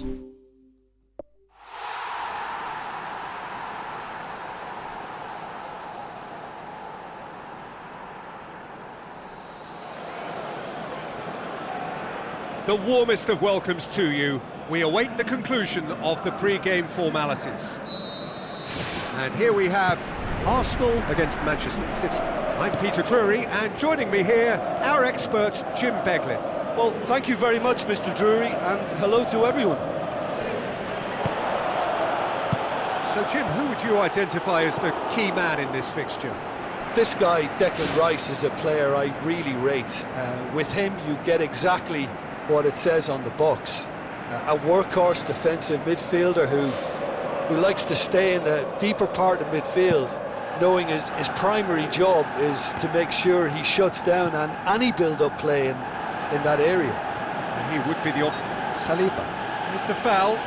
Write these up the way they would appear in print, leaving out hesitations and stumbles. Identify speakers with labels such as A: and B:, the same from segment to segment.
A: The warmest of welcomes to you. We await the conclusion of the pre-game formalities. And here we have Arsenal against Manchester City. I'm Peter Drury, and joining me here, our expert, Jim Beglin.
B: Well, thank you very much, Mr. Drury, and hello to everyone.
A: So, Jim, who would you identify as the key man in this fixture?
B: This guy, Declan Rice, is a player I really rate. With him, you get exactly what it says on the box. A workhorse defensive midfielder who likes to stay in the deeper part of midfield, knowing his primary job is to make sure he shuts down any build-up play in that area.
A: He would be the Saliba with the foul.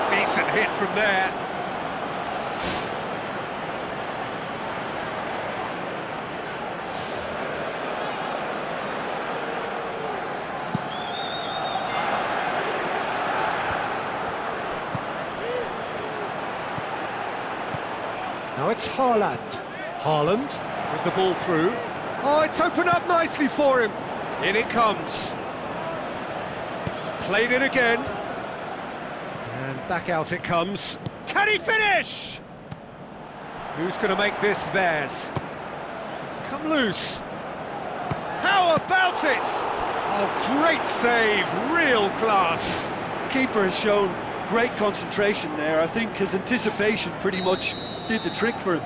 A: Decent hit from there. Now it's Haaland. Haaland with the ball through. Oh, it's opened up nicely for him. In it comes. Played it again. And back out it comes. Can he finish? Who's going to make this theirs? It's come loose. How about it? Oh, great save, real class.
B: Keeper has shown great concentration there. I think his anticipation pretty much did the trick for him.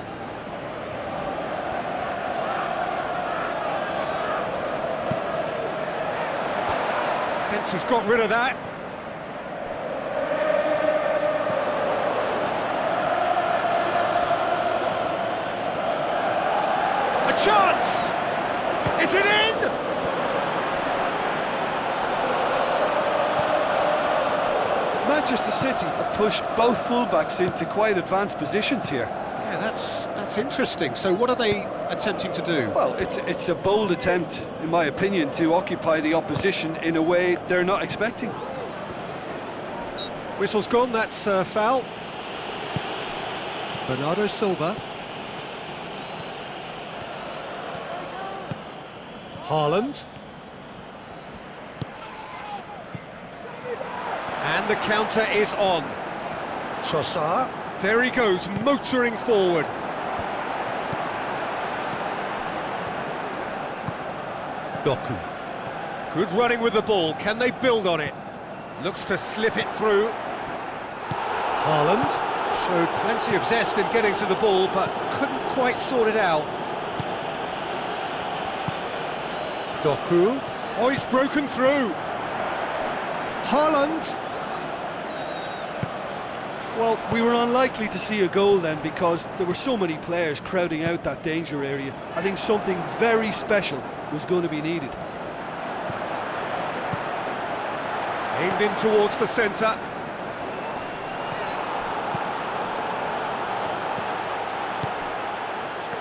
A: Fence has got rid of that. A chance! Is it in?
B: Manchester City have pushed both fullbacks into quite advanced positions here.
A: Yeah, that's interesting. So what are they attempting to do?
B: Well, it's a bold attempt, in my opinion, to occupy the opposition in a way they're not expecting.
A: Whistle's gone, that's foul. Bernardo Silva. Haaland. And the counter is on. Trossard. There he goes, motoring forward. Doku. Good running with the ball. Can they build on it? Looks to slip it through. Haaland showed plenty of zest in getting to the ball, but couldn't quite sort it out. Doku. Oh, he's broken through. Haaland.
B: Well, we were unlikely to see a goal then because there were so many players crowding out that danger area. I think something very special was going to be needed.
A: Aimed in towards the centre.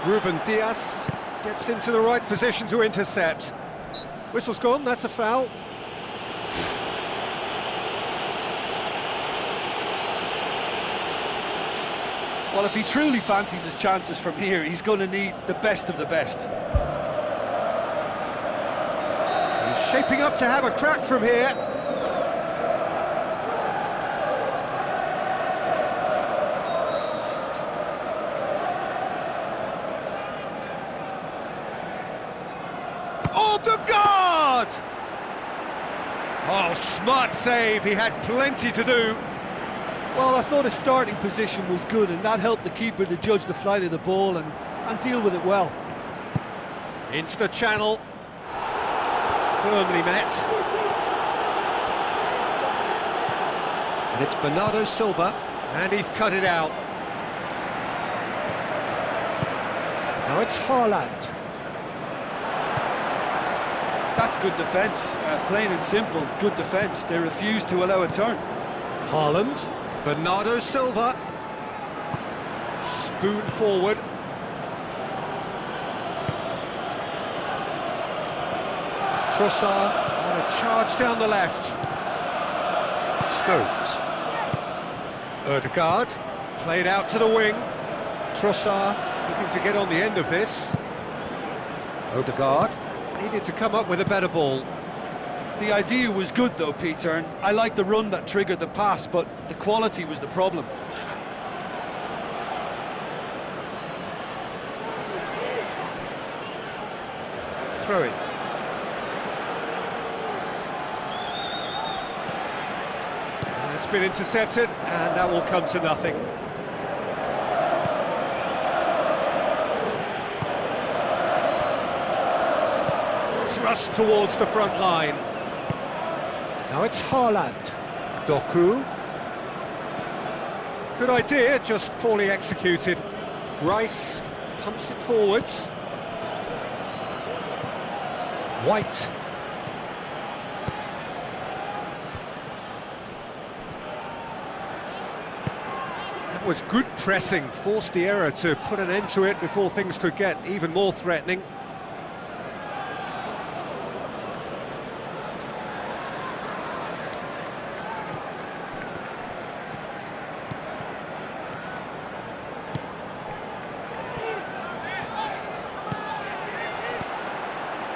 A: Ruben Dias gets into the right position to intercept. Whistle's gone, that's a foul.
B: Well, if he truly fancies his chances from here, he's going to need the best of the best.
A: He's shaping up to have a crack from here. Odegaard! Oh, smart save, he had plenty to do.
B: Well, I thought his starting position was good, and that helped the keeper to judge the flight of the ball and deal with it well.
A: Into the channel. Firmly met. And it's Bernardo Silva, and he's cut it out. Now it's Haaland.
B: That's good defence, plain and simple, good defence. They refuse to allow a turn.
A: Haaland, Bernardo Silva, spoon forward. Trossard, and a charge down the left. Stones. Ødegaard, played out to the wing. Trossard, looking to get on the end of this. Ødegaard, needed to come up with a better ball.
B: The idea was good though, Peter, and I like the run that triggered the pass, but the quality was the problem.
A: Throw it. It's been intercepted, and that will come to nothing. Thrust towards the front line. Now it's Haaland. Doku. Good idea, just poorly executed. Rice pumps it forwards. White. That was good pressing, forced the error to put an end to it before things could get even more threatening.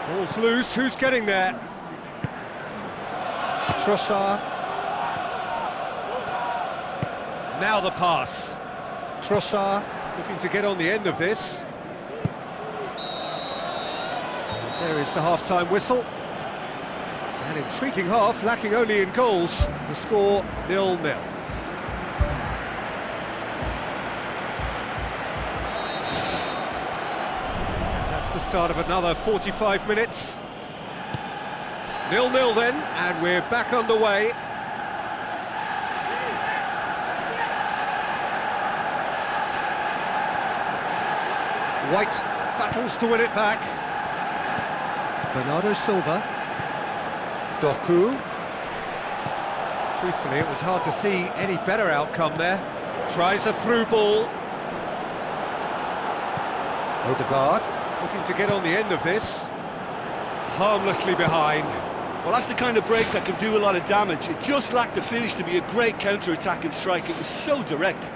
A: Ball's loose, who's getting there? Trossard. Now the pass. Trossard looking to get on the end of this. There is the half-time whistle. An intriguing half, lacking only in goals. The score 0-0. The start of another 45 minutes. 0-0 then, and we're back underway. White battles to win it back. Bernardo Silva. Doku. Truthfully, it was hard to see any better outcome there. Tries a through ball. Ødegaard. Looking to get on the end of this. Harmlessly behind.
C: Well, that's the kind of break that can do a lot of damage. It just lacked the finish to be a great counter-attacking strike. It was so direct.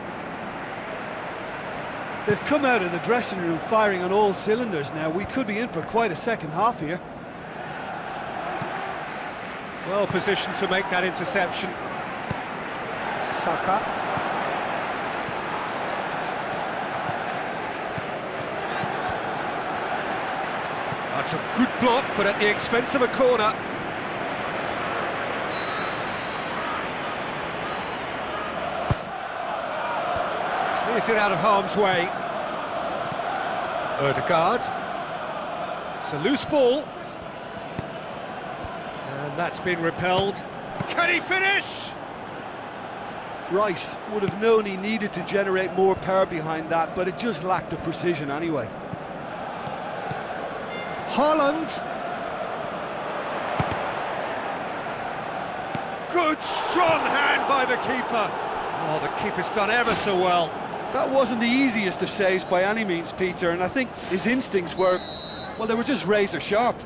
B: They've come out of the dressing room firing on all cylinders now. We could be in for quite a second half here.
A: Well positioned to make that interception. Saka. That's a good block, but at the expense of a corner. Clears it out of harm's way. Ødegaard. It's a loose ball. And that's been repelled. Can he finish?
B: Rice would have known he needed to generate more power behind that, but it just lacked the precision anyway.
A: Haaland. Good, strong hand by the keeper. Oh, the keeper's done ever so well.
B: That wasn't the easiest of saves by any means, Peter, and I think his instincts were, well, they were just razor sharp.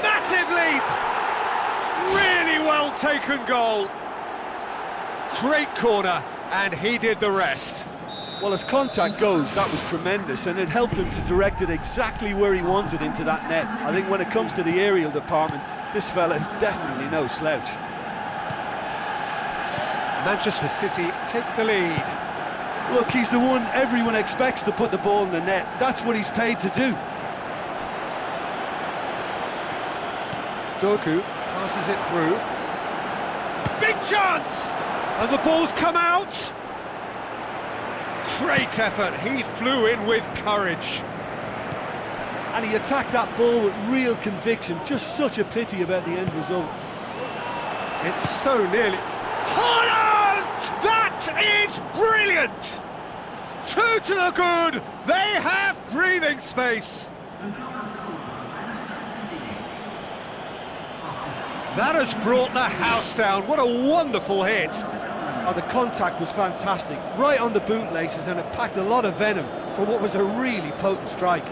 A: Massive leap! Really well taken goal. Great corner. And he did the rest.
B: Well, as contact goes, that was tremendous, and it helped him to direct it exactly where he wanted into that net. I think when it comes to the aerial department, this fella is definitely no slouch.
A: Manchester City take the lead.
B: Look, he's the one everyone expects to put the ball in the net. That's what he's paid to do.
A: Doku passes it through. Big chance! And the ball's come out. Great effort, he flew in with courage.
B: And he attacked that ball with real conviction. Just such a pity about the end result.
A: It's so nearly... Haaland! That is brilliant! Two to the good! They have breathing space! That has brought the house down. What a wonderful hit!
D: Oh, the contact was fantastic, right on the bootlaces, and it packed a lot of venom for what was a really potent strike.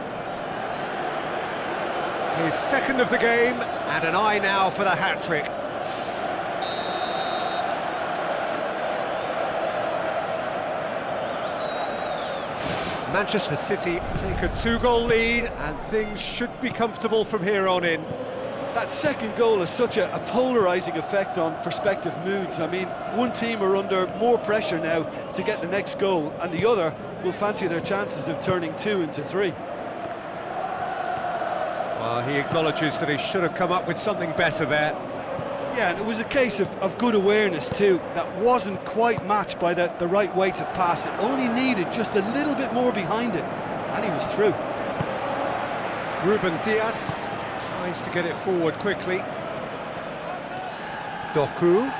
A: His second of the game, and an eye now for the hat-trick. Manchester City take a 2-goal lead, and things should be comfortable from here on in.
D: That second goal has such a polarising effect on prospective moods. I mean, one team are under more pressure now to get the next goal, and the other will fancy their chances of turning 2 into 3.
A: Well, he acknowledges that he should have come up with something better there.
D: Yeah, and it was a case of good awareness too, that wasn't quite matched by the right weight of pass. It only needed just a little bit more behind it, and he was through.
A: Ruben Dias tries to get it forward quickly. Doku.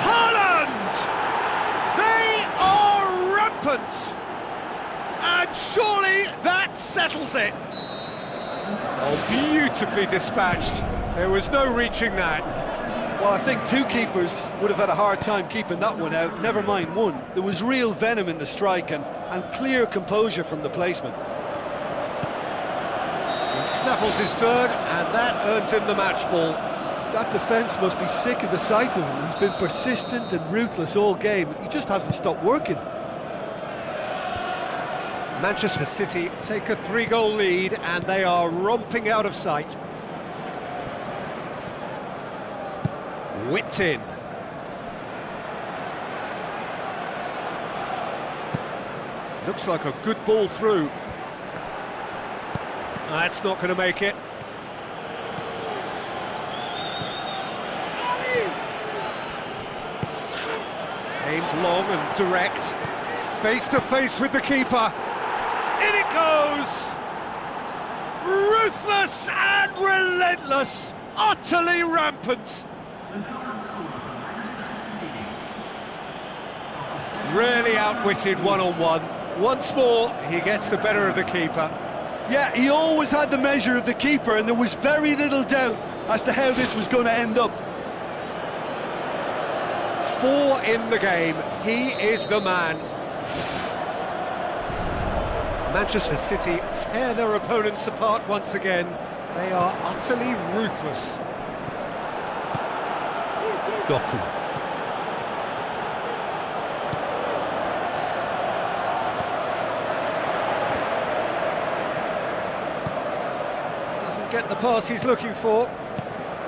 A: Haaland! They are rampant! And surely that settles it! Oh, beautifully dispatched. There was no reaching that.
D: Well, I think two keepers would have had a hard time keeping that one out, never mind one. There was real venom in the strike and clear composure from the placement.
A: He snaffles his third, and that earns him the match ball.
D: That defence must be sick of the sight of him. He's been persistent and ruthless all game. He just hasn't stopped working.
A: Manchester City take a 3-goal lead, and they are romping out of sight. Whipped in. Looks like a good ball through. That's not going to make it. Aimed long and direct. Face to face with the keeper. In it goes! Ruthless and relentless, utterly rampant. Really outwitted one-on-one. Once more, he gets the better of the keeper.
D: Yeah, he always had the measure of the keeper, and there was very little doubt as to how this was going to end up.
A: 4 in the game. He is the man. Manchester City tear their opponents apart once again. They are utterly ruthless. Doku. Doesn't get the pass he's looking for.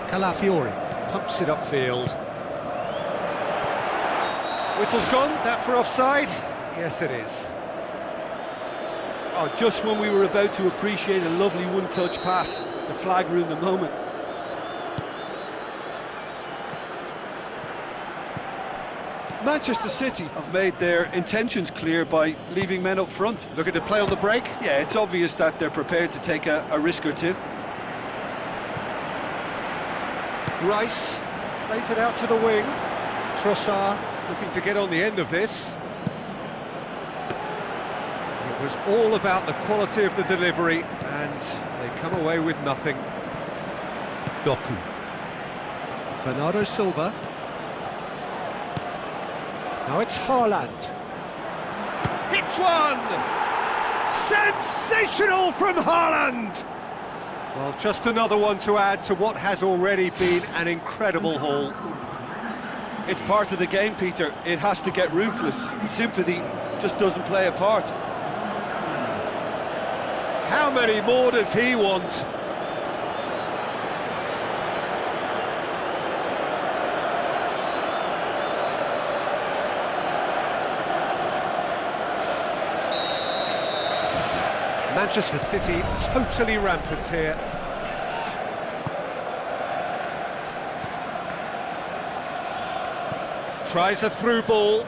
A: Calafiori pumps it upfield. Whistle's gone, that for offside? Yes, it is.
D: Oh, just when we were about to appreciate a lovely one-touch pass, the flag ruined the moment. Manchester City have made their intentions clear by leaving men up front.
A: Looking to play on the break?
D: Yeah, it's obvious that they're prepared to take a risk or two.
A: Rice plays it out to the wing. Trossard looking to get on the end of this. It was all about the quality of the delivery, and they come away with nothing. Doku. Bernardo Silva. Now it's Haaland. Hits one! Sensational from Haaland! Well, just another one to add to what has already been an incredible haul.
D: It's part of the game, Peter. It has to get ruthless. Sympathy just doesn't play a part.
A: How many more does he want? Manchester City totally rampant here. Tries a through ball.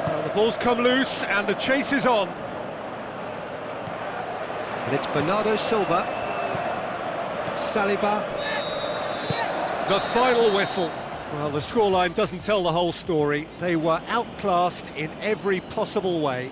A: Well, the ball's come loose and the chase is on. And it's Bernardo Silva. Saliba. The final whistle. Well, the scoreline doesn't tell the whole story. They were outclassed in every possible way.